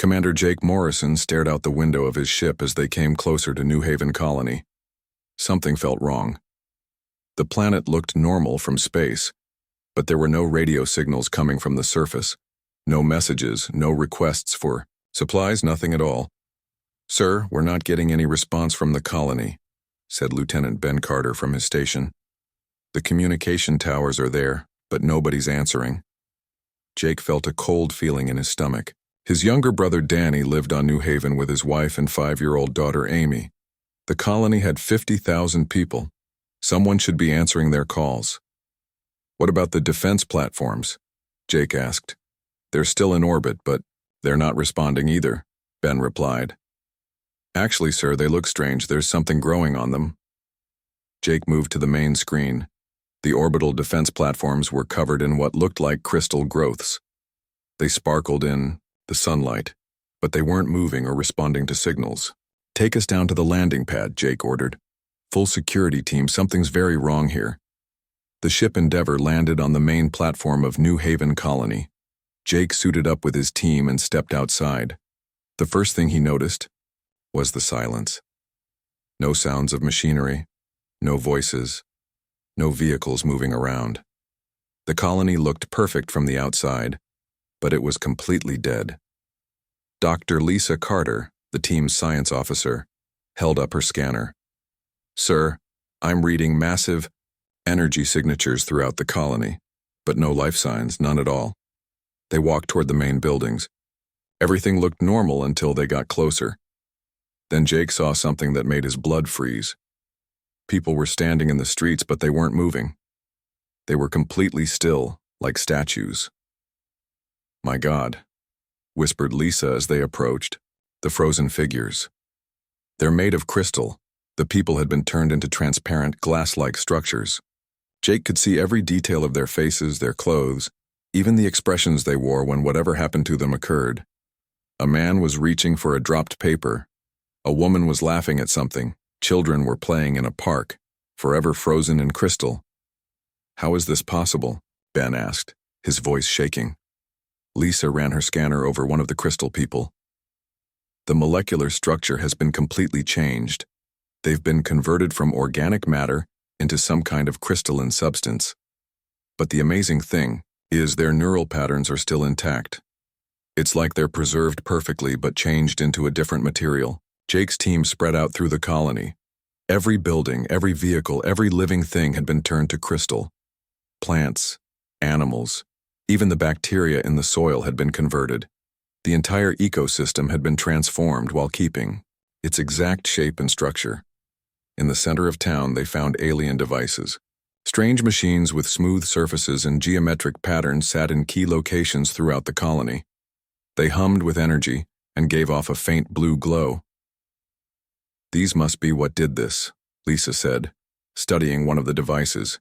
Commander Jake Morrison stared out the window of his ship as they came closer to New Haven Colony. Something felt wrong. The planet looked normal from space, but there were no radio signals coming from the surface. No messages, no requests for supplies, nothing at all. "Sir, we're not getting any response from the colony," said Lieutenant Ben Carter from his station. "The communication towers are there, but nobody's answering." Jake felt a cold feeling in his stomach. His younger brother Danny lived on New Haven with his wife and 5-year-old daughter Amy. The colony had 50,000 people. Someone should be answering their calls. "What about the defense platforms?" Jake asked. "They're still in orbit, but they're not responding either," Ben replied. "Actually, sir, they look strange. There's something growing on them." Jake moved to the main screen. The orbital defense platforms were covered in what looked like crystal growths. They sparkled in the sunlight, but they weren't moving or responding to signals. "Take us down to the landing pad," Jake ordered. "Full security team, something's very wrong here." The ship Endeavour landed on the main platform of New Haven Colony. Jake suited up with his team and stepped outside. The first thing he noticed was the silence. No sounds of machinery, no voices, no vehicles moving around. The colony looked perfect from the outside, but it was completely dead. Dr. Lisa Carter, the team's science officer, held up her scanner. "Sir, I'm reading massive energy signatures throughout the colony, but no life signs, none at all." They walked toward the main buildings. Everything looked normal until they got closer. Then Jake saw something that made his blood freeze. People were standing in the streets, but they weren't moving. They were completely still, like statues. "My God," whispered Lisa as they approached, the frozen figures. "They're made of crystal." The people had been turned into transparent, glass-like structures. Jake could see every detail of their faces, their clothes, even the expressions they wore when whatever happened to them occurred. A man was reaching for a dropped paper. A woman was laughing at something. Children were playing in a park, forever frozen in crystal. "How is this possible?" Ben asked, his voice shaking. Lisa ran her scanner over one of the crystal people. "The molecular structure has been completely changed. They've been converted from organic matter into some kind of crystalline substance. But the amazing thing is their neural patterns are still intact. It's like they're preserved perfectly but changed into a different material." Jake's team spread out through the colony. Every building, every vehicle, every living thing had been turned to crystal. Plants, animals, even the bacteria in the soil had been converted. The entire ecosystem had been transformed while keeping its exact shape and structure. In the center of town, they found alien devices. Strange machines with smooth surfaces and geometric patterns sat in key locations throughout the colony. They hummed with energy and gave off a faint blue glow. "These must be what did this," Lisa said, studying one of the devices.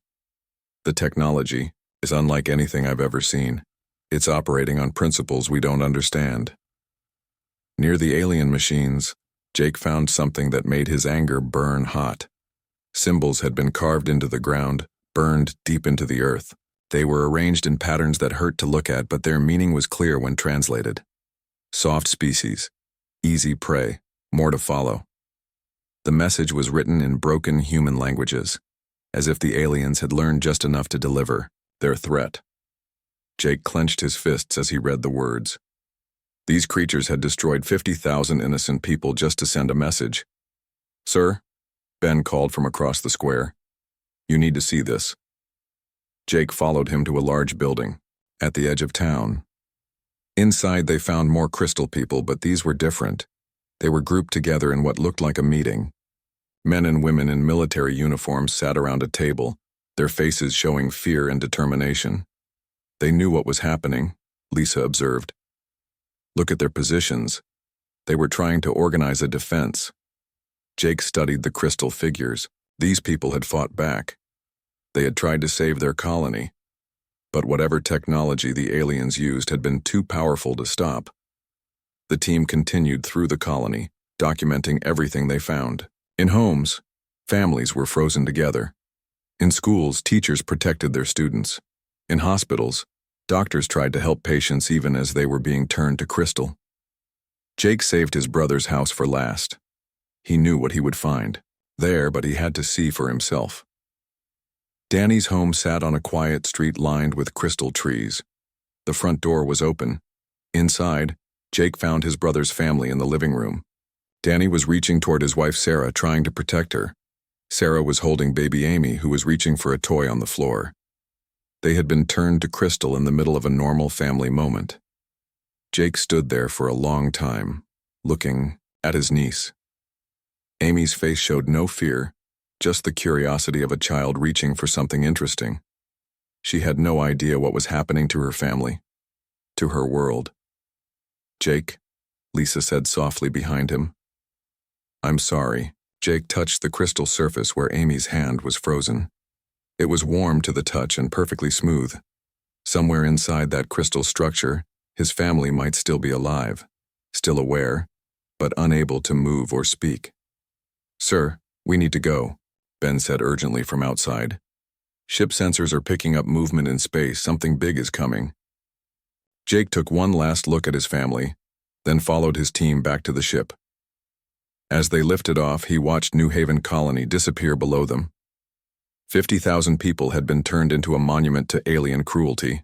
"The technology is unlike anything I've ever seen. It's operating on principles we don't understand." Near the alien machines, Jake found something that made his anger burn hot. Symbols had been carved into the ground, burned deep into the earth. They were arranged in patterns that hurt to look at, but their meaning was clear when translated. Soft species, easy prey, more to follow. The message was written in broken human languages, as if the aliens had learned just enough to deliver their threat. Jake clenched his fists as he read the words. These creatures had destroyed 50,000 innocent people just to send a message. "Sir," Ben called from across the square, "you need to see this." Jake followed him to a large building, at the edge of town. Inside they found more crystal people, but these were different. They were grouped together in what looked like a meeting. Men and women in military uniforms sat around a table, their faces showing fear and determination. They knew what was happening, Lisa observed. Look at their positions. They were trying to organize a defense. Jake studied the crystal figures. These people had fought back. They had tried to save their colony. But whatever technology the aliens used had been too powerful to stop. The team continued through the colony, documenting everything they found. In homes, families were frozen together. In schools, teachers protected their students. In hospitals, doctors tried to help patients even as they were being turned to crystal. Jake saved his brother's house for last. He knew what he would find there, but he had to see for himself. Danny's home sat on a quiet street lined with crystal trees. The front door was open. Inside, Jake found his brother's family in the living room. Danny was reaching toward his wife Sarah, trying to protect her. Sarah was holding baby Amy, who was reaching for a toy on the floor. They had been turned to crystal in the middle of a normal family moment. Jake stood there for a long time, looking at his niece. Amy's face showed no fear, just the curiosity of a child reaching for something interesting. She had no idea what was happening to her family, to her world. "Jake," Lisa said softly behind him. "I'm sorry." Jake touched the crystal surface where Amy's hand was frozen. It was warm to the touch and perfectly smooth. Somewhere inside that crystal structure, his family might still be alive, still aware, but unable to move or speak. "Sir, we need to go," Ben said urgently from outside. "Ship sensors are picking up movement in space. Something big is coming." Jake took one last look at his family, then followed his team back to the ship. As they lifted off, he watched New Haven Colony disappear below them. 50,000 people had been turned into a monument to alien cruelty.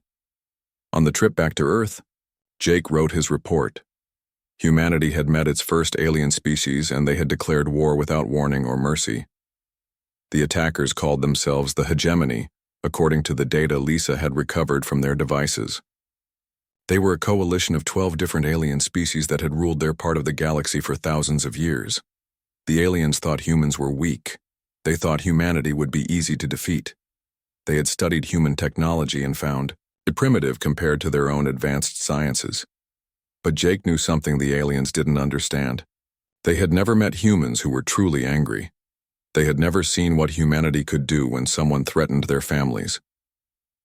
On the trip back to Earth, Jake wrote his report. Humanity had met its first alien species, and they had declared war without warning or mercy. The attackers called themselves the Hegemony, according to the data Lisa had recovered from their devices. They were a coalition of 12 different alien species that had ruled their part of the galaxy for thousands of years. The aliens thought humans were weak. They thought humanity would be easy to defeat. They had studied human technology and found it primitive compared to their own advanced sciences. But Jake knew something the aliens didn't understand. They had never met humans who were truly angry. They had never seen what humanity could do when someone threatened their families.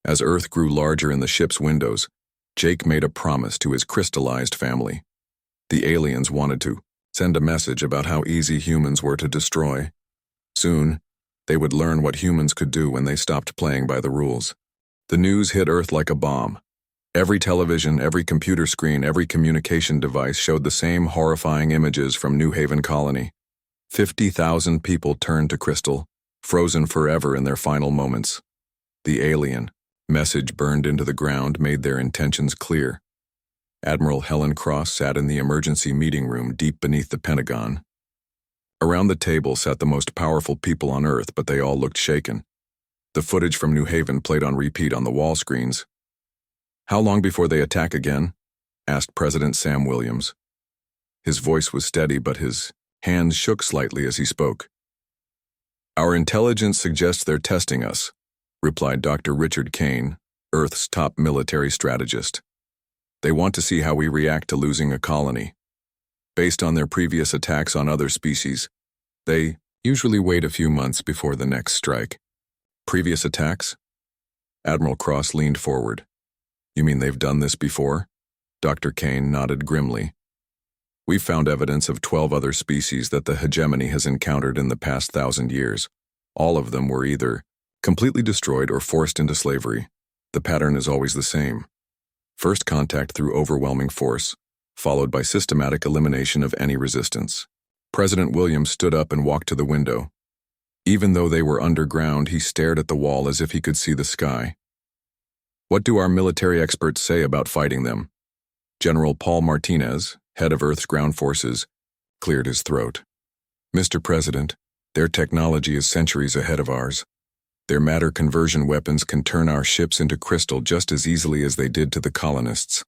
As Earth grew larger in the ship's windows, Jake made a promise to his crystallized family. The aliens wanted to send a message about how easy humans were to destroy. Soon, they would learn what humans could do when they stopped playing by the rules. The news hit Earth like a bomb. Every television, every computer screen, every communication device showed the same horrifying images from New Haven Colony. 50,000 people turned to crystal, frozen forever in their final moments. The alien message burned into the ground made their intentions clear. Admiral Helen Cross sat in the emergency meeting room deep beneath the Pentagon. Around the table sat the most powerful people on Earth, but they all looked shaken. The footage from New Haven played on repeat on the wall screens. "How long before they attack again?" asked President Sam Williams. His voice was steady, but his hands shook slightly as he spoke. "Our intelligence suggests they're testing us," replied Dr. Richard Kane, Earth's top military strategist. "They want to see how we react to losing a colony. Based on their previous attacks on other species, they usually wait a few months before the next strike." "Previous attacks?" Admiral Cross leaned forward. "You mean they've done this before?" Dr. Kane nodded grimly. "We've found evidence of 12 other species that the hegemony has encountered in the past 1,000 years. All of them were either completely destroyed or forced into slavery. The pattern is always the same. First contact through overwhelming force, followed by systematic elimination of any resistance." President Williams stood up and walked to the window. Even though they were underground, he stared at the wall as if he could see the sky. "What do our military experts say about fighting them?" General Paul Martinez, head of Earth's ground forces, cleared his throat. "Mr. President, their technology is centuries ahead of ours. Their matter conversion weapons can turn our ships into crystal just as easily as they did to the colonists.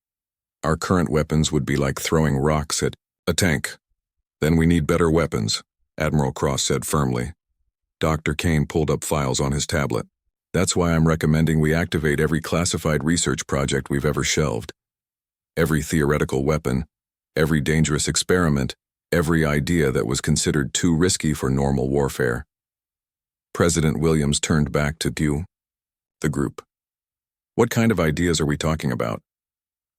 Our current weapons would be like throwing rocks at a tank." "Then we need better weapons," Admiral Cross said firmly. Dr. Kane pulled up files on his tablet. "That's why I'm recommending we activate every classified research project we've ever shelved. Every theoretical weapon, every dangerous experiment, every idea that was considered too risky for normal warfare." President Williams turned back to the group. "What kind of ideas are we talking about?"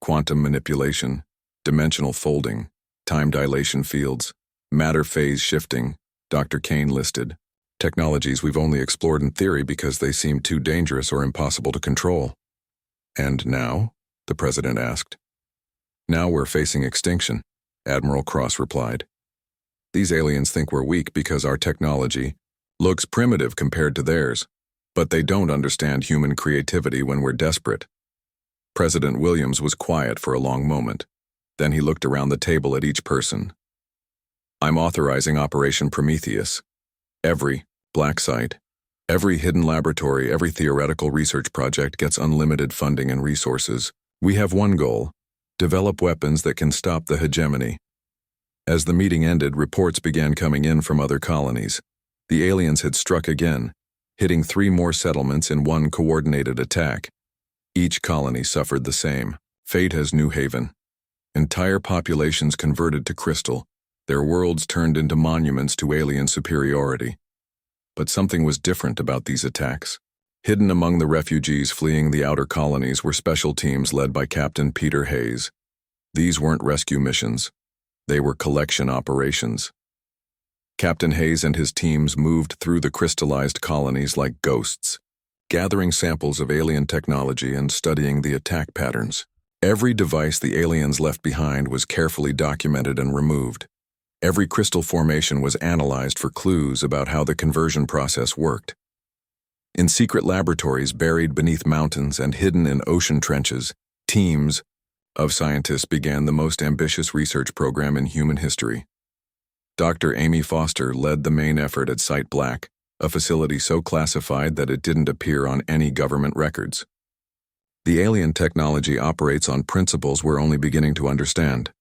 "Quantum manipulation, dimensional folding, time dilation fields, matter phase shifting," Dr. Kane listed. "Technologies we've only explored in theory because they seem too dangerous or impossible to control." "And now?" the president asked. "Now we're facing extinction. Admiral Cross replied. These aliens think we're weak because our technology looks primitive compared to theirs, but they don't understand human creativity when we're desperate. President Williams was quiet for a long moment. Then he looked around the table at each person. I'm authorizing Operation Prometheus. Every black site, every hidden laboratory, every theoretical research project gets unlimited funding and resources. We have one goal: develop weapons that can stop the hegemony. As the meeting ended, reports began coming in from other colonies. The aliens had struck again, hitting 3 more settlements in one coordinated attack. Each colony suffered the same fate as New Haven. Entire populations converted to crystal, their worlds turned into monuments to alien superiority. But something was different about these attacks. Hidden among the refugees fleeing the outer colonies were special teams led by Captain Peter Hayes. These weren't rescue missions. They were collection operations. Captain Hayes and his teams moved through the crystallized colonies like ghosts, gathering samples of alien technology and studying the attack patterns. Every device the aliens left behind was carefully documented and removed. Every crystal formation was analyzed for clues about how the conversion process worked. In secret laboratories buried beneath mountains and hidden in ocean trenches, teams of scientists began the most ambitious research program in human history. Dr. Amy Foster led the main effort at Site Black, a facility so classified that it didn't appear on any government records. The alien technology operates on principles we're only beginning to understand,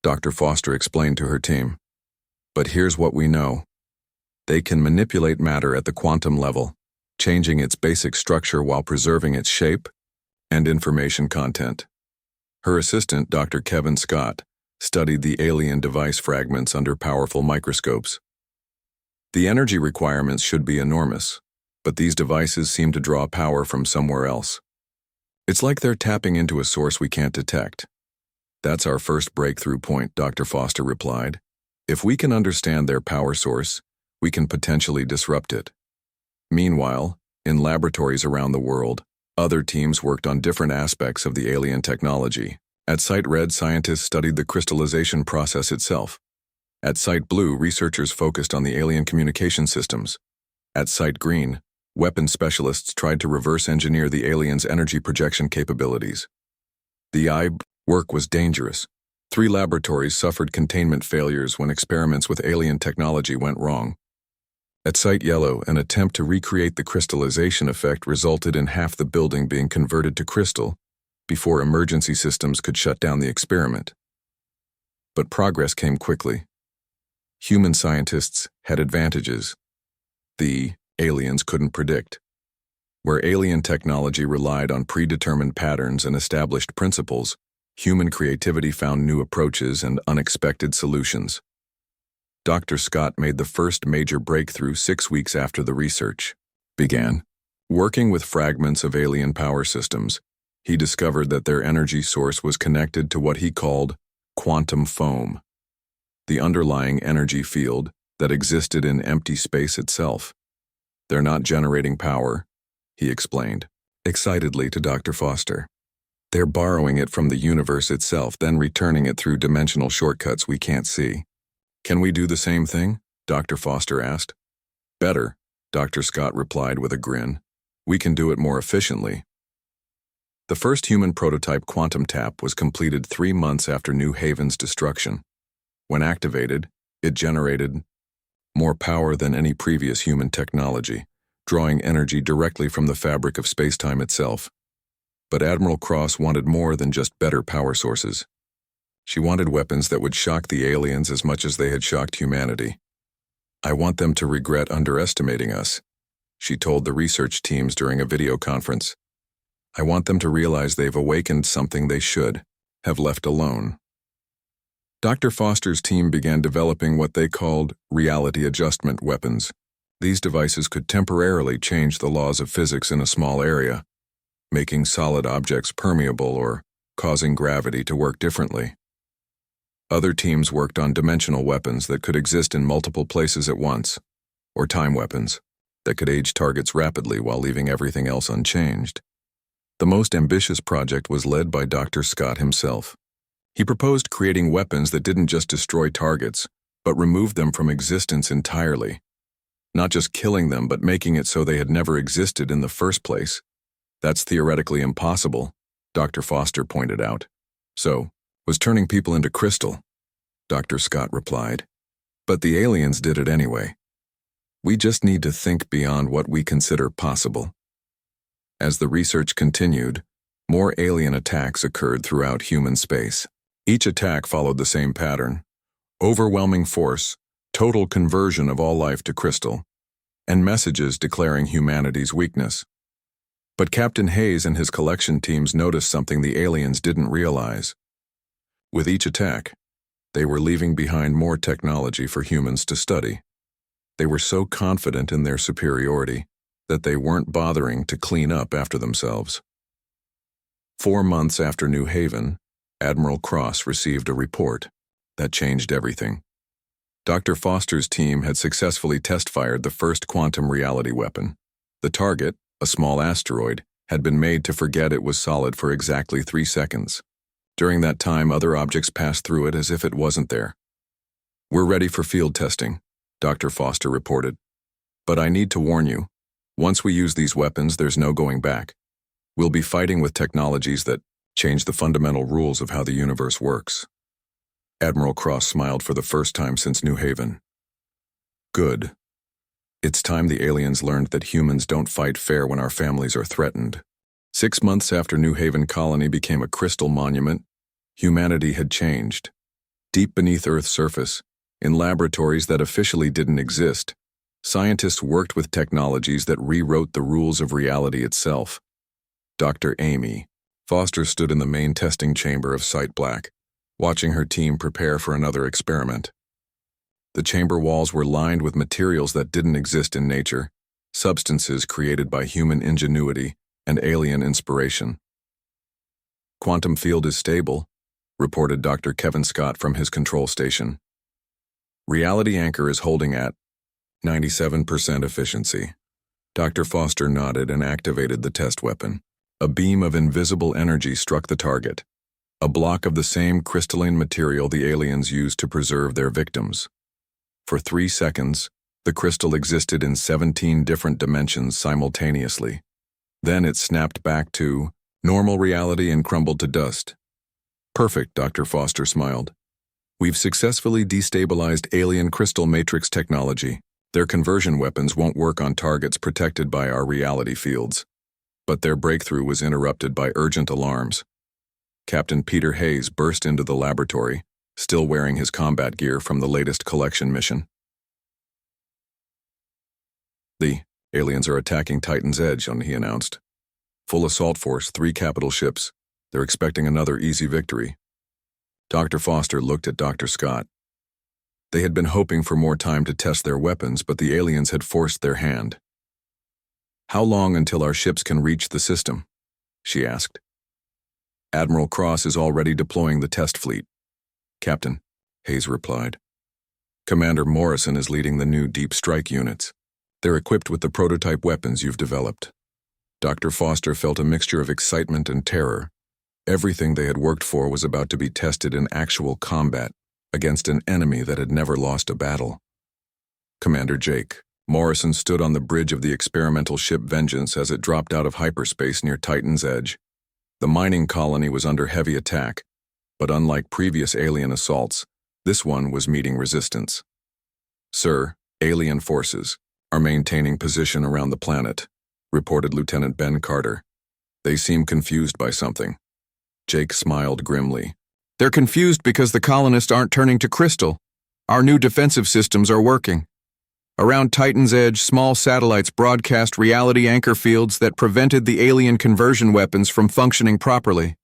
Dr. Foster explained to her team. But here's what we know. They can manipulate matter at the quantum level, changing its basic structure while preserving its shape and information content. Her assistant, Dr. Kevin Scott, studied the alien device fragments under powerful microscopes. The energy requirements should be enormous, but these devices seem to draw power from somewhere else. It's like they're tapping into a source we can't detect. That's our first breakthrough point, Dr. Foster replied. If we can understand their power source, we can potentially disrupt it. Meanwhile, in laboratories around the world, other teams worked on different aspects of the alien technology. At Site Red, scientists studied the crystallization process itself. At Site Blue, researchers focused on the alien communication systems. At Site Green, weapons specialists tried to reverse engineer the aliens' energy projection capabilities. The work was dangerous. 3 laboratories suffered containment failures when experiments with alien technology went wrong. At Site Yellow, an attempt to recreate the crystallization effect resulted in half the building being converted to crystal before emergency systems could shut down the experiment. But progress came quickly. Human scientists had advantages the aliens couldn't predict. Where alien technology relied on predetermined patterns and established principles, human creativity found new approaches and unexpected solutions. Dr. Scott made the first major breakthrough 6 weeks after the research began. Working with fragments of alien power systems, he discovered that their energy source was connected to what he called quantum foam, the underlying energy field that existed in empty space itself. They're not generating power, he explained, excitedly to Dr. Foster. They're borrowing it from the universe itself, then returning it through dimensional shortcuts we can't see. Can we do the same thing? Dr. Foster asked. Better, Dr. Scott replied with a grin. We can do it more efficiently. The first human prototype quantum tap was completed 3 months after New Haven's destruction. When activated, it generated more power than any previous human technology, drawing energy directly from the fabric of space-time itself. But Admiral Cross wanted more than just better power sources. She wanted weapons that would shock the aliens as much as they had shocked humanity. I want them to regret underestimating us, she told the research teams during a video conference. I want them to realize they've awakened something they should have left alone. Dr. Foster's team began developing what they called reality adjustment weapons. These devices could temporarily change the laws of physics in a small area, making solid objects permeable or causing gravity to work differently. Other teams worked on dimensional weapons that could exist in multiple places at once, or time weapons that could age targets rapidly while leaving everything else unchanged. The most ambitious project was led by Dr. Scott himself. He proposed creating weapons that didn't just destroy targets, but removed them from existence entirely. Not just killing them, but making it so they had never existed in the first place. That's theoretically impossible, Dr. Foster pointed out. So, was turning people into crystal, Dr. Scott replied. But the aliens did it anyway. We just need to think beyond what we consider possible. As the research continued, more alien attacks occurred throughout human space. Each attack followed the same pattern: overwhelming force, total conversion of all life to crystal, and messages declaring humanity's weakness. But Captain Hayes and his collection teams noticed something the aliens didn't realize. With each attack, they were leaving behind more technology for humans to study. They were so confident in their superiority that they weren't bothering to clean up after themselves. 4 months after New Haven, Admiral Cross received a report that changed everything. Dr. Foster's team had successfully test-fired the first quantum reality weapon. The target, a small asteroid, had been made to forget it was solid for exactly 3 seconds. During that time, other objects passed through it as if it wasn't there. "We're ready for field testing," Dr. Foster reported. "But I need to warn you, once we use these weapons, there's no going back. We'll be fighting with technologies that change the fundamental rules of how the universe works." Admiral Cross smiled for the first time since New Haven. "Good. It's time the aliens learned that humans don't fight fair when our families are threatened." 6 months after New Haven Colony became a crystal monument, humanity had changed. Deep beneath Earth's surface, in laboratories that officially didn't exist, scientists worked with technologies that rewrote the rules of reality itself. Dr. Amy Foster stood in the main testing chamber of Site Black, watching her team prepare for another experiment. The chamber walls were lined with materials that didn't exist in nature, substances created by human ingenuity and alien inspiration. "Quantum field is stable," reported Dr. Kevin Scott from his control station. "Reality anchor is holding at 97% efficiency." Dr. Foster nodded and activated the test weapon. A beam of invisible energy struck the target, a block of the same crystalline material the aliens used to preserve their victims. For 3 seconds, the crystal existed in 17 different dimensions simultaneously. Then it snapped back to normal reality and crumbled to dust. "Perfect," Dr. Foster smiled. "We've successfully destabilized alien crystal matrix technology. Their conversion weapons won't work on targets protected by our reality fields." But their breakthrough was interrupted by urgent alarms. Captain Peter Hayes burst into the laboratory, still wearing his combat gear from the latest collection mission. "The aliens are attacking Titan's Edge," he announced. "Full assault force, 3 capital ships. They're expecting another easy victory." Dr. Foster looked at Dr. Scott. They had been hoping for more time to test their weapons, but the aliens had forced their hand. "How long until our ships can reach the system?" she asked. "Admiral Cross is already deploying the test fleet." "Captain," Hayes replied. "Commander Morrison is leading the new deep strike units. They're equipped with the prototype weapons you've developed." Dr. Foster felt a mixture of excitement and terror. Everything they had worked for was about to be tested in actual combat against an enemy that had never lost a battle. "Commander Jake." Morrison stood on the bridge of the experimental ship Vengeance as it dropped out of hyperspace near Titan's Edge. The mining colony was under heavy attack, but unlike previous alien assaults, this one was meeting resistance. "Sir, alien forces are maintaining position around the planet," reported Lieutenant Ben Carter. "They seem confused by something." Jake smiled grimly. "They're confused because the colonists aren't turning to crystal. Our new defensive systems are working. Around Titan's Edge, small satellites broadcast reality anchor fields that prevented the alien conversion weapons from functioning properly."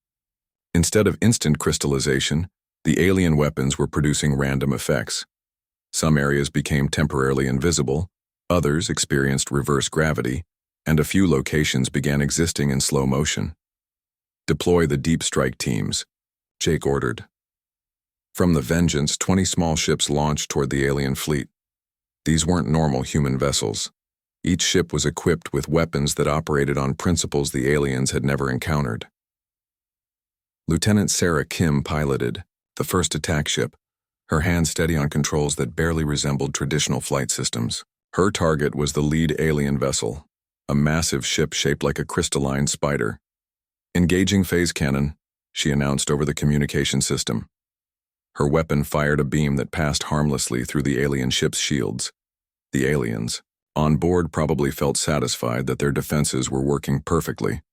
Instead of instant crystallization, the alien weapons were producing random effects. Some areas became temporarily invisible, others experienced reverse gravity, and a few locations began existing in slow motion. "Deploy the deep strike teams," Jake ordered. From the Vengeance, 20 small ships launched toward the alien fleet. These weren't normal human vessels. Each ship was equipped with weapons that operated on principles the aliens had never encountered. Lieutenant Sarah Kim piloted the first attack ship, her hands steady on controls that barely resembled traditional flight systems. Her target was the lead alien vessel, a massive ship shaped like a crystalline spider. "Engaging phase cannon," she announced over the communication system. Her weapon fired a beam that passed harmlessly through the alien ship's shields. The aliens, on board, probably felt satisfied that their defenses were working perfectly.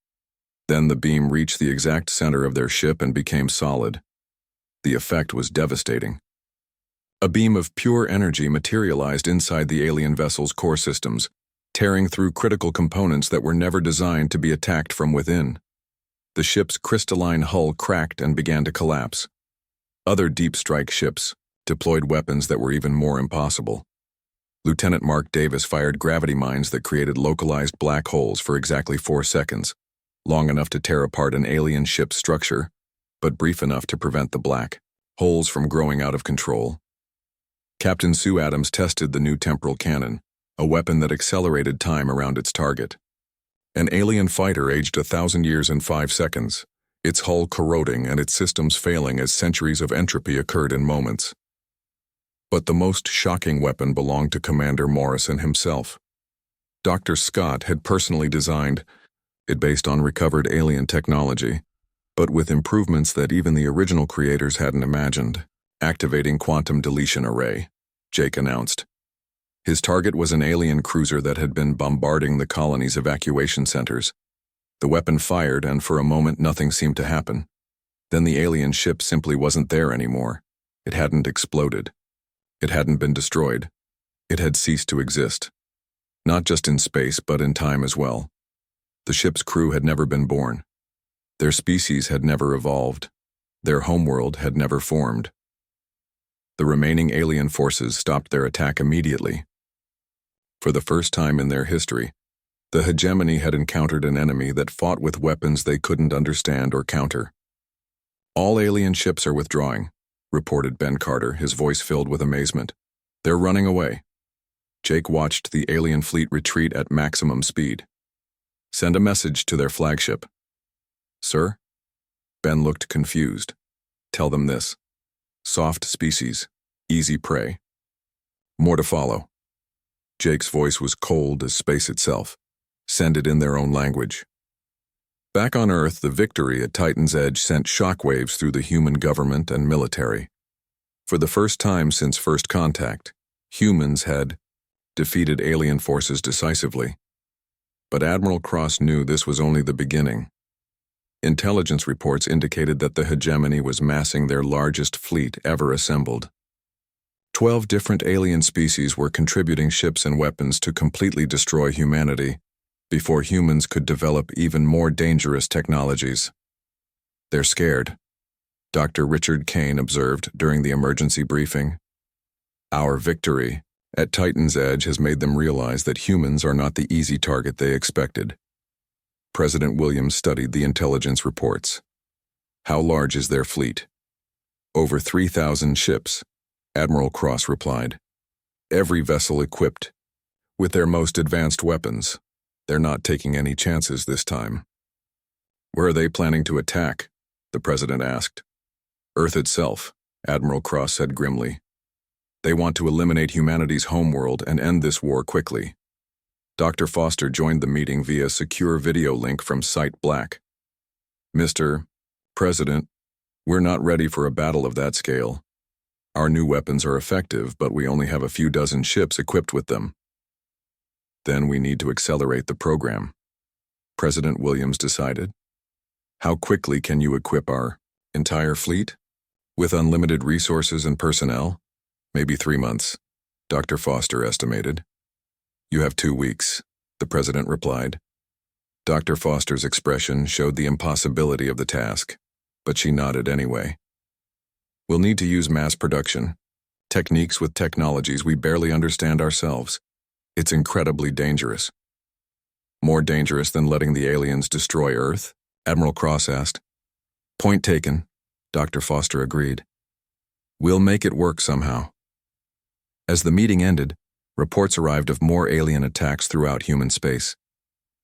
Then the beam reached the exact center of their ship and became solid. The effect was devastating. A beam of pure energy materialized inside the alien vessel's core systems, tearing through critical components that were never designed to be attacked from within. The ship's crystalline hull cracked and began to collapse. Other deep strike ships deployed weapons that were even more impossible. Lieutenant Mark Davis fired gravity mines that created localized black holes for exactly 4 seconds, long enough to tear apart an alien ship's structure, but brief enough to prevent the black holes from growing out of control. Captain Sue Adams tested the new temporal cannon, a weapon that accelerated time around its target. An alien fighter aged 1,000 years in 5 seconds, its hull corroding and its systems failing as centuries of entropy occurred in moments. But the most shocking weapon belonged to Commander Morrison himself. Dr. Scott had personally designed it based on recovered alien technology, but with improvements that even the original creators hadn't imagined. "Activating quantum deletion array," Jake announced. His target was an alien cruiser that had been bombarding the colony's evacuation centers. The weapon fired, and for a moment nothing seemed to happen. Then the alien ship simply wasn't there anymore. It hadn't exploded. It hadn't been destroyed. It had ceased to exist. Not just in space, but in time as well. The ship's crew had never been born. Their species had never evolved. Their homeworld had never formed. The remaining alien forces stopped their attack immediately. For the first time in their history, the hegemony had encountered an enemy that fought with weapons they couldn't understand or counter. "All alien ships are withdrawing," reported Ben Carter, his voice filled with amazement. "They're running away." Jake watched the alien fleet retreat at maximum speed. "Send a message to their flagship." "Sir?" Ben looked confused. "Tell them this. Soft species, easy prey. More to follow." Jake's voice was cold as space itself. "Send it in their own language." Back on Earth, the victory at Titan's Edge sent shockwaves through the human government and military. For the first time since first contact, humans had defeated alien forces decisively. But Admiral Cross knew this was only the beginning. Intelligence reports indicated that the hegemony was massing their largest fleet ever assembled. 12 different alien species were contributing ships and weapons to completely destroy humanity before humans could develop even more dangerous technologies. "They're scared," Dr. Richard Kane observed during the emergency briefing. "Our victory at Titan's Edge has made them realize that humans are not the easy target they expected." President Williams studied the intelligence reports. "How large is their fleet?" "Over 3,000 ships," Admiral Cross replied. "Every vessel equipped with their most advanced weapons. They're not taking any chances this time." "Where are they planning to attack?" the president asked. "Earth itself," Admiral Cross said grimly. "They want to eliminate humanity's homeworld and end this war quickly." Dr. Foster joined the meeting via secure video link from Site Black. "Mr. President, we're not ready for a battle of that scale. Our new weapons are effective, but we only have a few dozen ships equipped with them. Then we need to accelerate the program," President Williams decided. "How quickly can you equip our entire fleet? With unlimited resources and personnel? Maybe 3 months," Dr. Foster estimated. "You have 2 weeks," the president replied. Dr. Foster's expression showed the impossibility of the task, but she nodded anyway. "We'll need to use mass production, techniques with technologies we barely understand ourselves. It's incredibly dangerous." "More dangerous than letting the aliens destroy Earth?" Admiral Cross asked. "Point taken," Dr. Foster agreed. "We'll make it work somehow." As the meeting ended, reports arrived of more alien attacks throughout human space.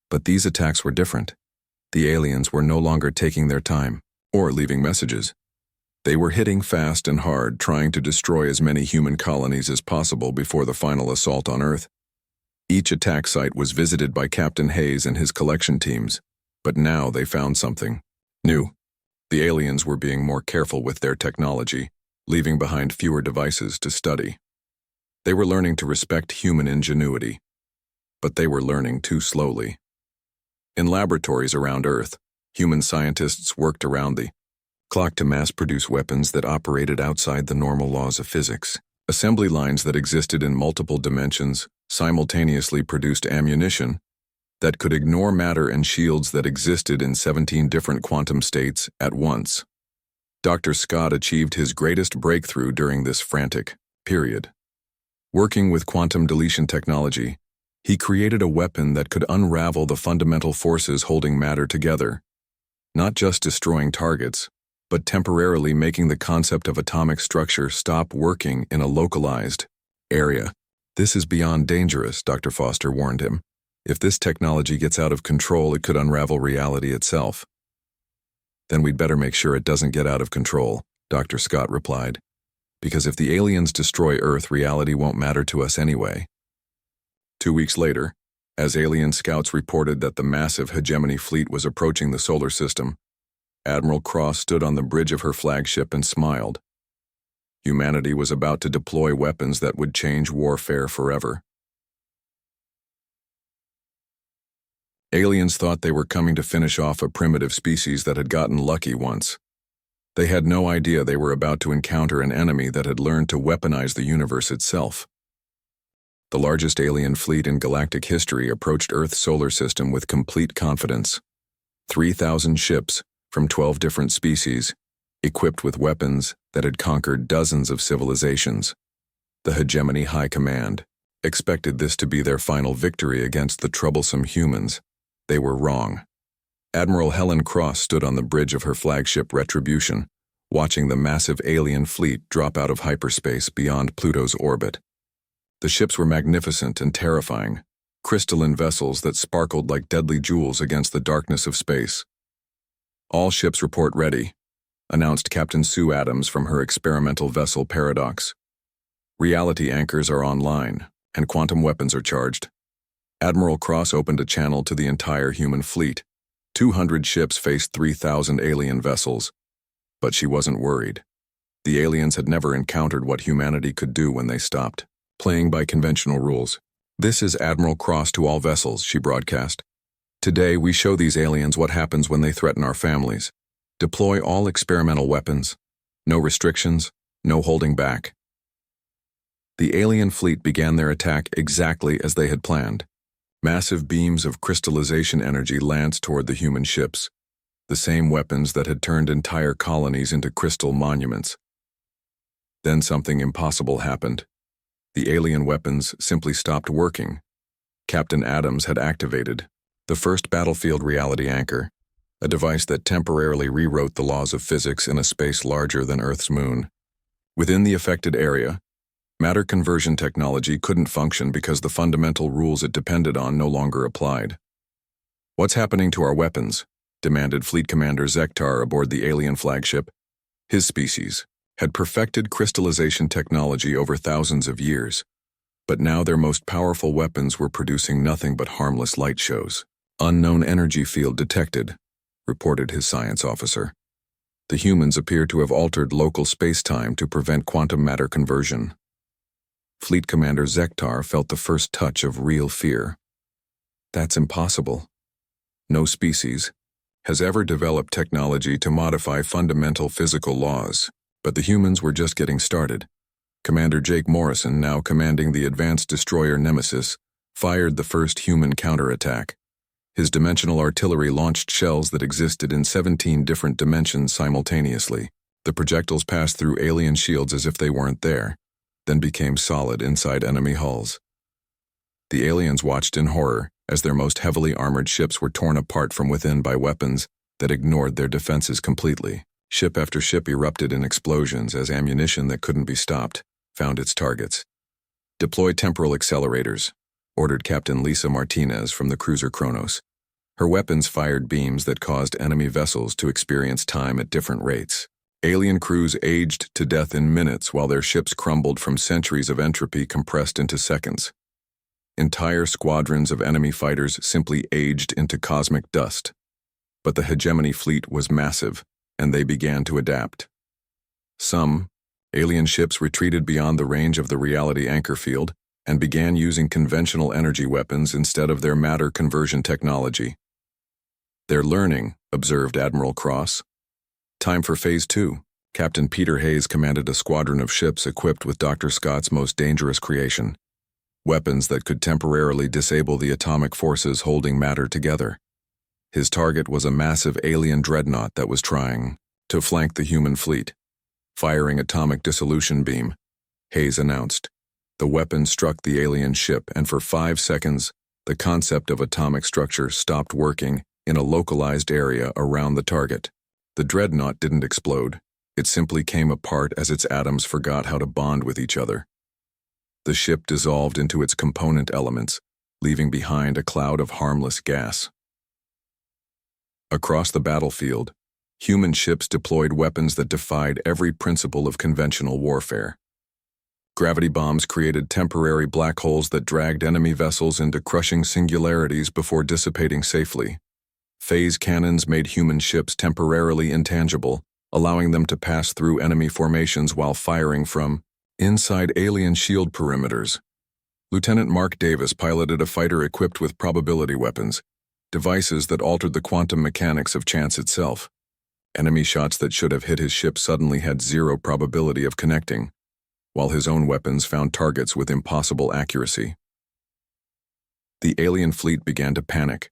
But these attacks were different. The aliens were no longer taking their time. or leaving messages. They were hitting fast and hard, trying to destroy as many human colonies as possible before the final assault on Earth. Each attack site was visited by Captain Hayes and his collection teams, but now they found something new. The aliens were being more careful with their technology, leaving behind fewer devices to study. They were learning to respect human ingenuity, but they were learning too slowly. In laboratories around Earth, human scientists worked around the clock to mass-produce weapons that operated outside the normal laws of physics. Assembly lines that existed in multiple dimensions simultaneously produced ammunition that could ignore matter and shields that existed in 17 different quantum states at once. Dr. Scott achieved his greatest breakthrough during this frantic period. Working with quantum deletion technology, he created a weapon that could unravel the fundamental forces holding matter together, not just destroying targets, but temporarily making the concept of atomic structure stop working in a localized area. This is beyond dangerous, Dr. Foster warned him. If this technology gets out of control, it could unravel reality itself. Then we'd better make sure it doesn't get out of control, Dr. Scott replied. Because if the aliens destroy Earth, reality won't matter to us anyway. 2 weeks later, as alien scouts reported that the massive hegemony fleet was approaching the solar system, Admiral Cross stood on the bridge of her flagship and smiled. Humanity was about to deploy weapons that would change warfare forever. Aliens thought they were coming to finish off a primitive species that had gotten lucky once. They had no idea they were about to encounter an enemy that had learned to weaponize the universe itself. The largest alien fleet in galactic history approached Earth's solar system with complete confidence. 3,000 ships from 12 different species, equipped with weapons that had conquered dozens of civilizations. The Hegemony High Command expected this to be their final victory against the troublesome humans. They were wrong. Admiral Helen Cross stood on the bridge of her flagship Retribution, watching the massive alien fleet drop out of hyperspace beyond Pluto's orbit. The ships were magnificent and terrifying, crystalline vessels that sparkled like deadly jewels against the darkness of space. "All ships report ready," announced Captain Sue Adams from her experimental vessel Paradox. "Reality anchors are online, and quantum weapons are charged." Admiral Cross opened a channel to the entire human fleet. 200 ships faced 3,000 alien vessels, but she wasn't worried. The aliens had never encountered what humanity could do when they stopped playing by conventional rules. "This is Admiral Cross to all vessels," she broadcast. "Today we show these aliens what happens when they threaten our families. Deploy all experimental weapons. No restrictions, no holding back." The alien fleet began their attack exactly as they had planned. Massive beams of crystallization energy lanced toward the human ships, the same weapons that had turned entire colonies into crystal monuments. Then something impossible happened. The alien weapons simply stopped working. Captain Adams had activated the first battlefield reality anchor, a device that temporarily rewrote the laws of physics in a space larger than Earth's moon. Within the affected area, matter conversion technology couldn't function because the fundamental rules it depended on no longer applied. "What's happening to our weapons?" demanded Fleet Commander Zektar aboard the alien flagship. His species had perfected crystallization technology over thousands of years, but now their most powerful weapons were producing nothing but harmless light shows. "Unknown energy field detected," reported his science officer. "The humans appear to have altered local space-time to prevent quantum matter conversion." Fleet Commander Zektar felt the first touch of real fear. That's impossible. No species has ever developed technology to modify fundamental physical laws, but the humans were just getting started. Commander Jake Morrison, now commanding the advanced destroyer Nemesis, fired the first human counterattack. His dimensional artillery launched shells that existed in 17 different dimensions simultaneously. The projectiles passed through alien shields as if they weren't there, then became solid inside enemy hulls. The aliens watched in horror as their most heavily armored ships were torn apart from within by weapons that ignored their defenses completely. Ship after ship erupted in explosions as ammunition that couldn't be stopped found its targets. "Deploy temporal accelerators," ordered Captain Lisa Martinez from the cruiser Kronos. Her weapons fired beams that caused enemy vessels to experience time at different rates. Alien crews aged to death in minutes while their ships crumbled from centuries of entropy compressed into seconds. Entire squadrons of enemy fighters simply aged into cosmic dust. But the hegemony fleet was massive, and they began to adapt. Some alien ships retreated beyond the range of the reality anchor field and began using conventional energy weapons instead of their matter conversion technology. "They're learning," observed Admiral Cross. Time for Phase 2. Captain Peter Hayes commanded a squadron of ships equipped with Dr. Scott's most dangerous creation, weapons that could temporarily disable the atomic forces holding matter together. His target was a massive alien dreadnought that was trying to flank the human fleet. Firing atomic dissolution beam, Hayes announced. The weapon struck the alien ship, and for 5 seconds, the concept of atomic structure stopped working in a localized area around the target. The dreadnought didn't explode. It simply came apart as its atoms forgot how to bond with each other. The ship dissolved into its component elements, leaving behind a cloud of harmless gas. Across the battlefield, human ships deployed weapons that defied every principle of conventional warfare. Gravity bombs created temporary black holes that dragged enemy vessels into crushing singularities before dissipating safely. Phase cannons made human ships temporarily intangible, allowing them to pass through enemy formations while firing from inside alien shield perimeters. Lieutenant Mark Davis piloted a fighter equipped with probability weapons, devices that altered the quantum mechanics of chance itself. Enemy shots that should have hit his ship suddenly had zero probability of connecting, while his own weapons found targets with impossible accuracy. The alien fleet began to panic.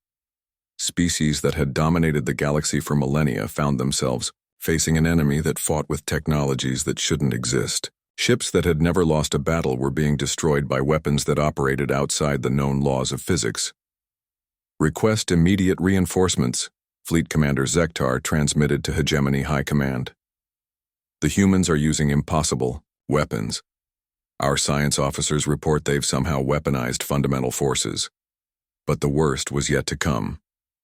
Species that had dominated the galaxy for millennia found themselves facing an enemy that fought with technologies that shouldn't exist. Ships that had never lost a battle were being destroyed by weapons that operated outside the known laws of physics. "Request immediate reinforcements," Fleet Commander Zektar transmitted to Hegemony High Command. "The humans are using impossible weapons. Our science officers report they've somehow weaponized fundamental forces." But the worst was yet to come.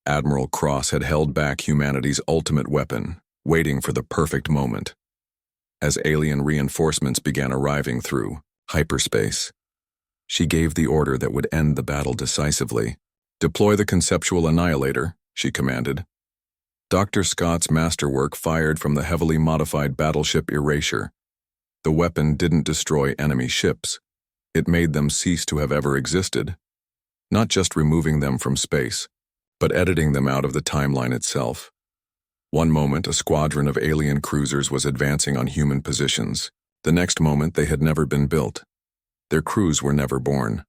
Admiral Cross had held back humanity's ultimate weapon, waiting for the perfect moment. As alien reinforcements began arriving through hyperspace, she gave the order that would end the battle decisively. "Deploy the conceptual annihilator," she commanded. Dr. Scott's masterwork fired from the heavily modified battleship Erasure. The weapon didn't destroy enemy ships. It made them cease to have ever existed, not just removing them from space, but editing them out of the timeline itself. One moment, a squadron of alien cruisers was advancing on human positions. The next moment, they had never been built. Their crews were never born.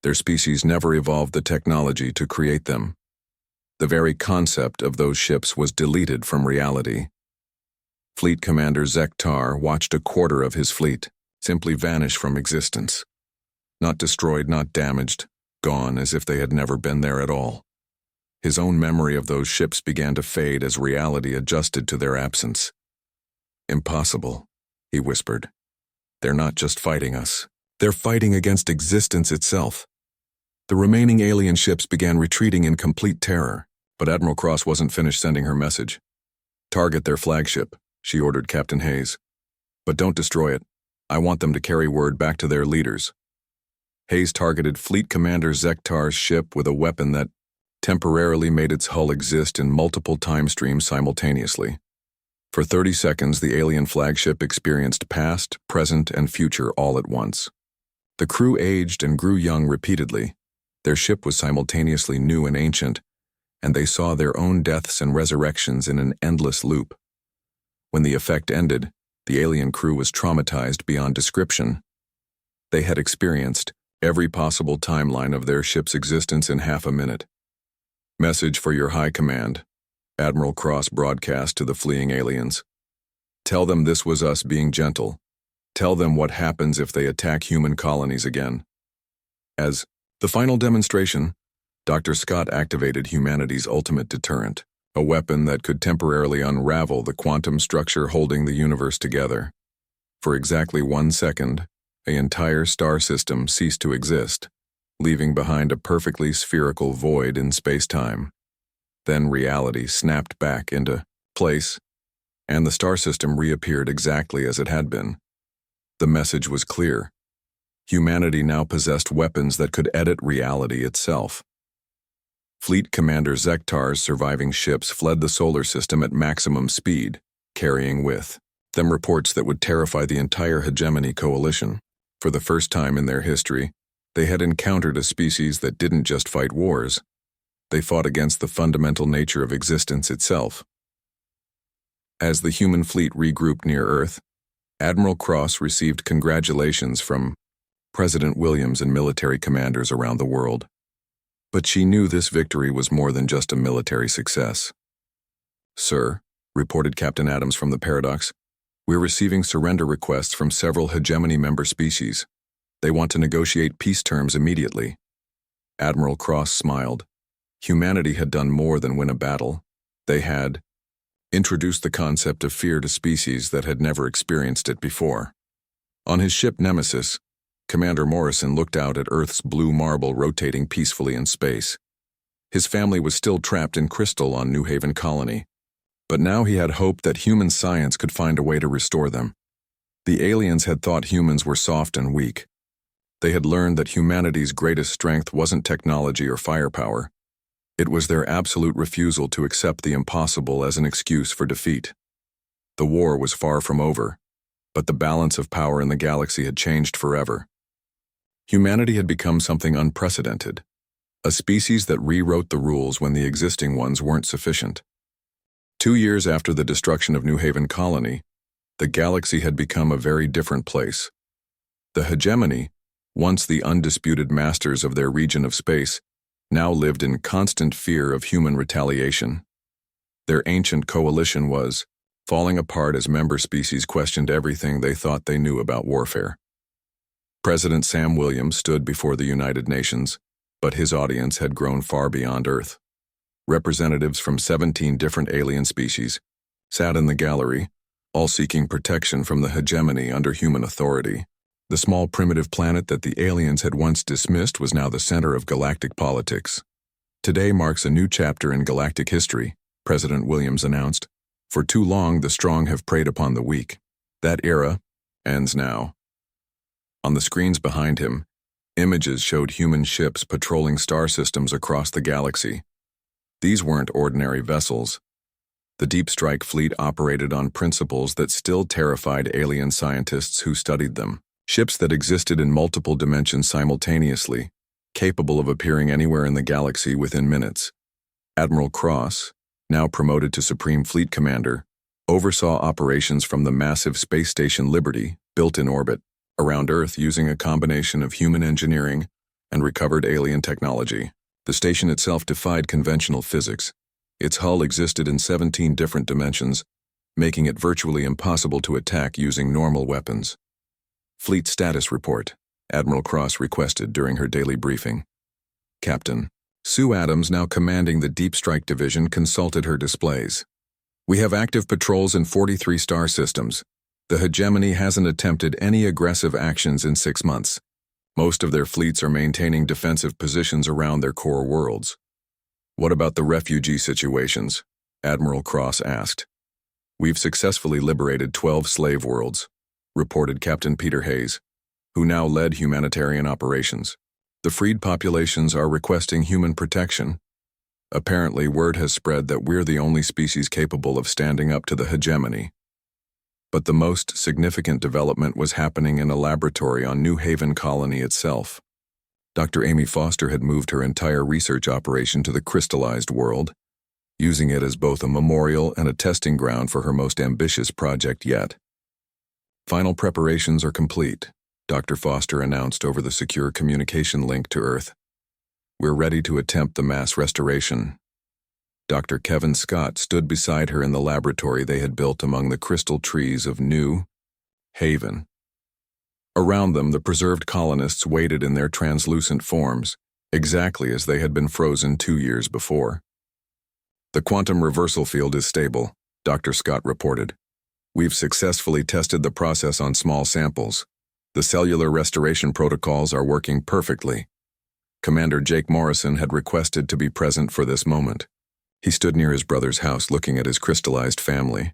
Their species never evolved the technology to create them. The very concept of those ships was deleted from reality. Fleet Commander Zektar watched a quarter of his fleet simply vanish from existence. Not destroyed, not damaged, gone as if they had never been there at all. His own memory of those ships began to fade as reality adjusted to their absence. "Impossible," he whispered. "They're not just fighting us. They're fighting against existence itself." The remaining alien ships began retreating in complete terror, but Admiral Cross wasn't finished sending her message. "Target their flagship," she ordered Captain Hayes. "But don't destroy it. I want them to carry word back to their leaders." Hayes targeted Fleet Commander Zektar's ship with a weapon that temporarily made its hull exist in multiple time streams simultaneously. For 30 seconds, the alien flagship experienced past, present, and future all at once. The crew aged and grew young repeatedly. Their ship was simultaneously new and ancient, and they saw their own deaths and resurrections in an endless loop. When the effect ended, the alien crew was traumatized beyond description. They had experienced every possible timeline of their ship's existence in half a minute. "Message for your high command," Admiral Cross broadcast to the fleeing aliens. "Tell them this was us being gentle. Tell them what happens if they attack human colonies again." As the final demonstration, Dr. Scott activated humanity's ultimate deterrent, a weapon that could temporarily unravel the quantum structure holding the universe together. For exactly 1 second, an entire star system ceased to exist, leaving behind a perfectly spherical void in space-time. Then reality snapped back into place, and the star system reappeared exactly as it had been. The message was clear. Humanity now possessed weapons that could edit reality itself. Fleet Commander Zektar's surviving ships fled the solar system at maximum speed, carrying with them reports that would terrify the entire hegemony coalition. For the first time in their history, they had encountered a species that didn't just fight wars. They fought against the fundamental nature of existence itself. As the human fleet regrouped near Earth, Admiral Cross received congratulations from President Williams and military commanders around the world. But she knew this victory was more than just a military success. "Sir," reported Captain Adams from the Paradox, "we're receiving surrender requests from several hegemony member species. They want to negotiate peace terms immediately." Admiral Cross smiled. Humanity had done more than win a battle. They had introduced the concept of fear to species that had never experienced it before. On his ship Nemesis, Commander Morrison looked out at Earth's blue marble rotating peacefully in space. His family was still trapped in crystal on New Haven Colony, but now he had hope that human science could find a way to restore them. The aliens had thought humans were soft and weak. They had learned that humanity's greatest strength wasn't technology or firepower. It was their absolute refusal to accept the impossible as an excuse for defeat. The war was far from over, but the balance of power in the galaxy had changed forever. Humanity had become something unprecedented, a species that rewrote the rules when the existing ones weren't sufficient. 2 years after the destruction of New Haven Colony, the galaxy had become a very different place. The hegemony, once the undisputed masters of their region of space, now lived in constant fear of human retaliation. Their ancient coalition was falling apart as member species questioned everything they thought they knew about warfare. President Sam Williams stood before the United Nations, but his audience had grown far beyond Earth. Representatives from 17 different alien species sat in the gallery, all seeking protection from the hegemony under human authority. The small primitive planet that the aliens had once dismissed was now the center of galactic politics. "Today marks a new chapter in galactic history," President Williams announced. "For too long, the strong have preyed upon the weak. That era ends now." On the screens behind him, images showed human ships patrolling star systems across the galaxy. These weren't ordinary vessels. The Deep Strike fleet operated on principles that still terrified alien scientists who studied them. Ships that existed in multiple dimensions simultaneously, capable of appearing anywhere in the galaxy within minutes. Admiral Cross, now promoted to Supreme Fleet Commander, oversaw operations from the massive space station Liberty, built in orbit around Earth using a combination of human engineering and recovered alien technology. The station itself defied conventional physics. Its hull existed in 17 different dimensions, making it virtually impossible to attack using normal weapons. "Fleet status report," Admiral Cross requested during her daily briefing. Captain Sue Adams, now commanding the Deep Strike Division, consulted her displays. "We have active patrols in 43 star systems. The hegemony hasn't attempted any aggressive actions in 6 months. Most of their fleets are maintaining defensive positions around their core worlds." "What about the refugee situations?" Admiral Cross asked. "We've successfully liberated 12 slave worlds," reported Captain Peter Hayes, who now led humanitarian operations. "The freed populations are requesting human protection. Apparently, word has spread that we're the only species capable of standing up to the hegemony." But the most significant development was happening in a laboratory on New Haven Colony itself. Dr. Amy Foster had moved her entire research operation to the crystallized world, using it as both a memorial and a testing ground for her most ambitious project yet. "Final preparations are complete," Dr. Foster announced over the secure communication link to Earth. "We're ready to attempt the mass restoration." Dr. Kevin Scott stood beside her in the laboratory they had built among the crystal trees of New Haven. Around them, the preserved colonists waited in their translucent forms, exactly as they had been frozen 2 years before. "The quantum reversal field is stable," Dr. Scott reported. "We've successfully tested the process on small samples. The cellular restoration protocols are working perfectly." Commander Jake Morrison had requested to be present for this moment. He stood near his brother's house looking at his crystallized family.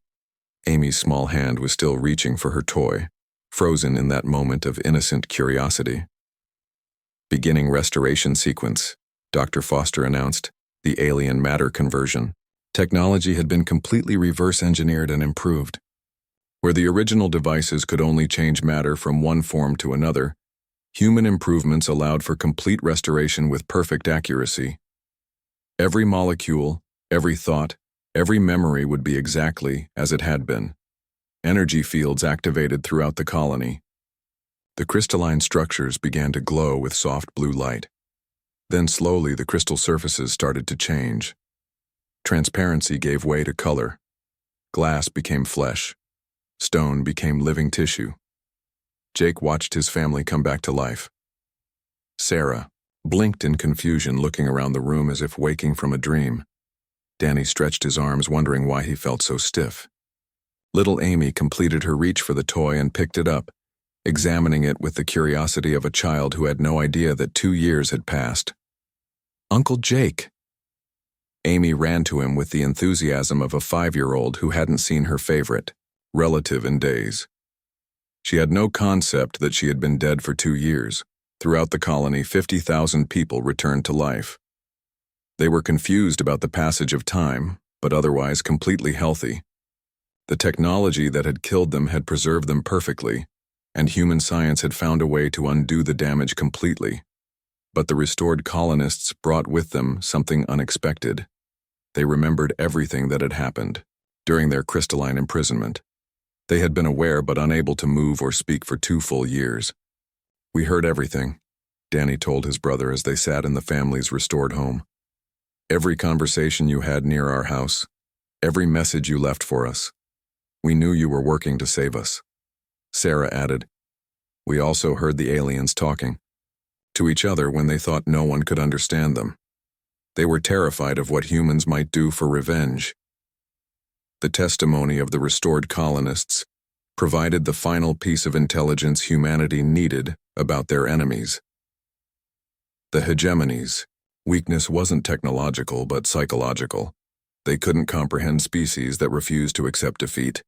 Amy's small hand was still reaching for her toy, frozen in that moment of innocent curiosity. Beginning restoration sequence, Dr. Foster announced, the alien matter conversion. Technology had been completely reverse-engineered and improved. Where the original devices could only change matter from one form to another, human improvements allowed for complete restoration with perfect accuracy. Every molecule, every thought, every memory would be exactly as it had been. Energy fields activated throughout the colony. The crystalline structures began to glow with soft blue light. Then slowly the crystal surfaces started to change. Transparency gave way to color. Glass became flesh. Stone became living tissue. Jake watched his family come back to life. Sarah blinked in confusion, looking around the room as if waking from a dream. Danny stretched his arms, wondering why he felt so stiff. Little Amy completed her reach for the toy and picked it up, examining it with the curiosity of a child who had no idea that 2 years had passed. "Uncle Jake!" Amy ran to him with the enthusiasm of a 5-year-old who hadn't seen her favorite relative in days. She had no concept that she had been dead for 2 years. Throughout the colony, 50,000 people returned to life. They were confused about the passage of time, but otherwise completely healthy. The technology that had killed them had preserved them perfectly, and human science had found a way to undo the damage completely. But the restored colonists brought with them something unexpected. They remembered everything that had happened during their crystalline imprisonment. They had been aware but unable to move or speak for 2 full years. "We heard everything," Danny told his brother as they sat in the family's restored home. "Every conversation you had near our house, every message you left for us. We knew you were working to save us." Sarah added, "We also heard the aliens talking to each other when they thought no one could understand them. They were terrified of what humans might do for revenge." The testimony of the restored colonists provided the final piece of intelligence humanity needed about their enemies. The hegemony's weakness wasn't technological but psychological. They couldn't comprehend species that refused to accept defeat.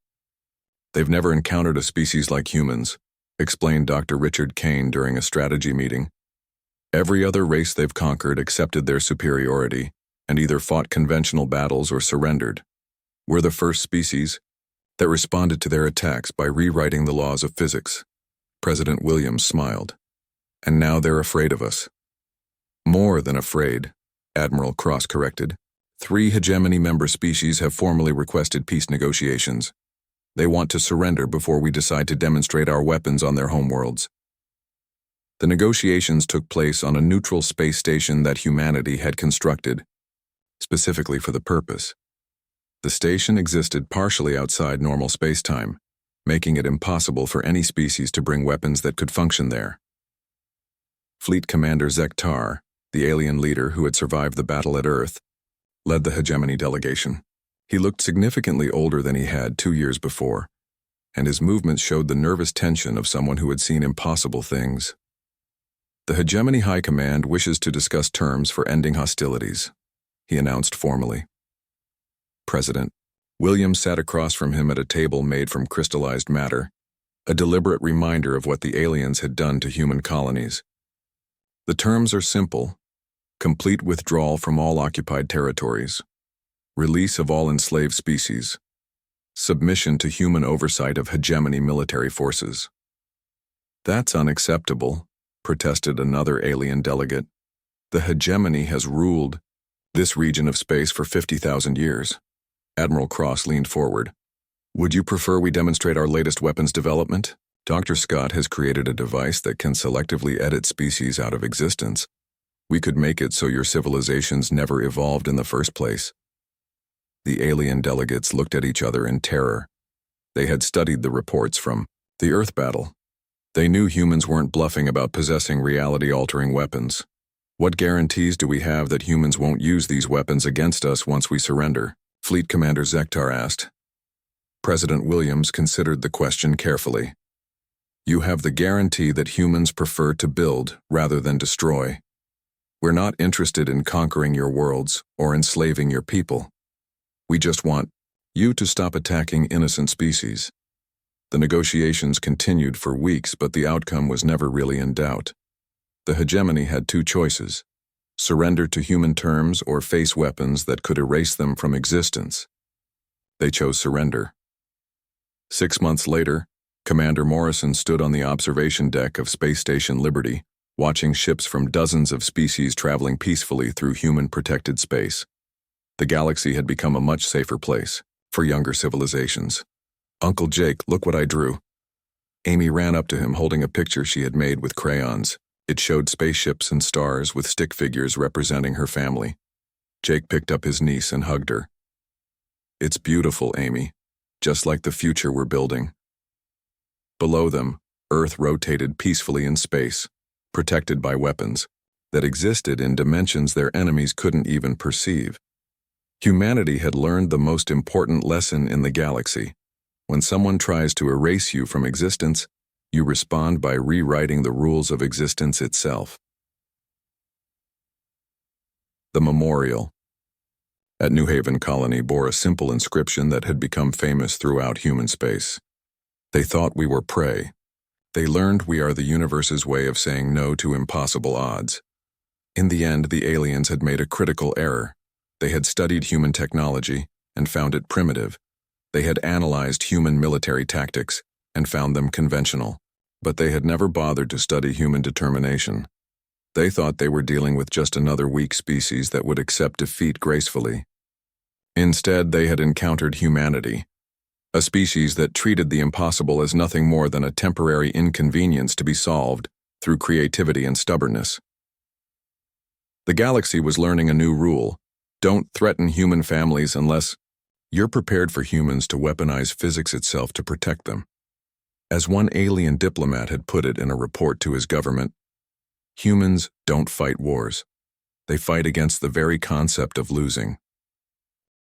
"They've never encountered a species like humans," explained Dr. Richard Kane during a strategy meeting. "Every other race they've conquered accepted their superiority and either fought conventional battles or surrendered. We're the first species that responded to their attacks by rewriting the laws of physics." President Williams smiled. "And now they're afraid of us." "More than afraid," Admiral Cross corrected. 3 hegemony member species have formally requested peace negotiations. They want to surrender before we decide to demonstrate our weapons on their homeworlds. The negotiations took place on a neutral space station that humanity had constructed, specifically for the purpose. The station existed partially outside normal space-time, making it impossible for any species to bring weapons that could function there. Fleet Commander Zektar, the alien leader who had survived the battle at Earth, led the hegemony delegation. He looked significantly older than he had 2 years before, and his movements showed the nervous tension of someone who had seen impossible things. "The Hegemony High Command wishes to discuss terms for ending hostilities," he announced formally. President Williams sat across from him at a table made from crystallized matter, a deliberate reminder of what the aliens had done to human colonies. "The terms are simple: complete withdrawal from all occupied territories, release of all enslaved species, submission to human oversight of hegemony military forces." "That's unacceptable," protested another alien delegate. "The hegemony has ruled this region of space for 50,000 years. Admiral Cross leaned forward. "Would you prefer we demonstrate our latest weapons development? Dr. Scott has created a device that can selectively edit species out of existence. We could make it so your civilizations never evolved in the first place." The alien delegates looked at each other in terror. They had studied the reports from the Earth battle. They knew humans weren't bluffing about possessing reality-altering weapons. "What guarantees do we have that humans won't use these weapons against us once we surrender?" Fleet Commander Zektar asked. President Williams considered the question carefully. "You have the guarantee that humans prefer to build rather than destroy. We're not interested in conquering your worlds or enslaving your people. We just want you to stop attacking innocent species." The negotiations continued for weeks, but the outcome was never really in doubt. The hegemony had two choices: surrender to human terms or face weapons that could erase them from existence. They chose surrender. 6 months later, Commander Morrison stood on the observation deck of Space Station Liberty, watching ships from dozens of species traveling peacefully through human-protected space. The galaxy had become a much safer place for younger civilizations. "Uncle Jake, look what I drew." Amy ran up to him holding a picture she had made with crayons. It showed spaceships and stars with stick figures representing her family. Jake picked up his niece and hugged her. "It's beautiful, Amy, just like the future we're building." Below them, Earth rotated peacefully in space, protected by weapons that existed in dimensions their enemies couldn't even perceive. Humanity had learned the most important lesson in the galaxy. When someone tries to erase you from existence, you respond by rewriting the rules of existence itself. The memorial at New Haven Colony bore a simple inscription that had become famous throughout human space. "They thought we were prey. They learned we are the universe's way of saying no to impossible odds." In the end, the aliens had made a critical error. They had studied human technology and found it primitive. They had analyzed human military tactics and found them conventional, but they had never bothered to study human determination. They thought they were dealing with just another weak species that would accept defeat gracefully. Instead, they had encountered humanity, a species that treated the impossible as nothing more than a temporary inconvenience to be solved through creativity and stubbornness. The galaxy was learning a new rule: don't threaten human families unless you're prepared for humans to weaponize physics itself to protect them. As one alien diplomat had put it in a report to his government, humans don't fight wars. They fight against the very concept of losing.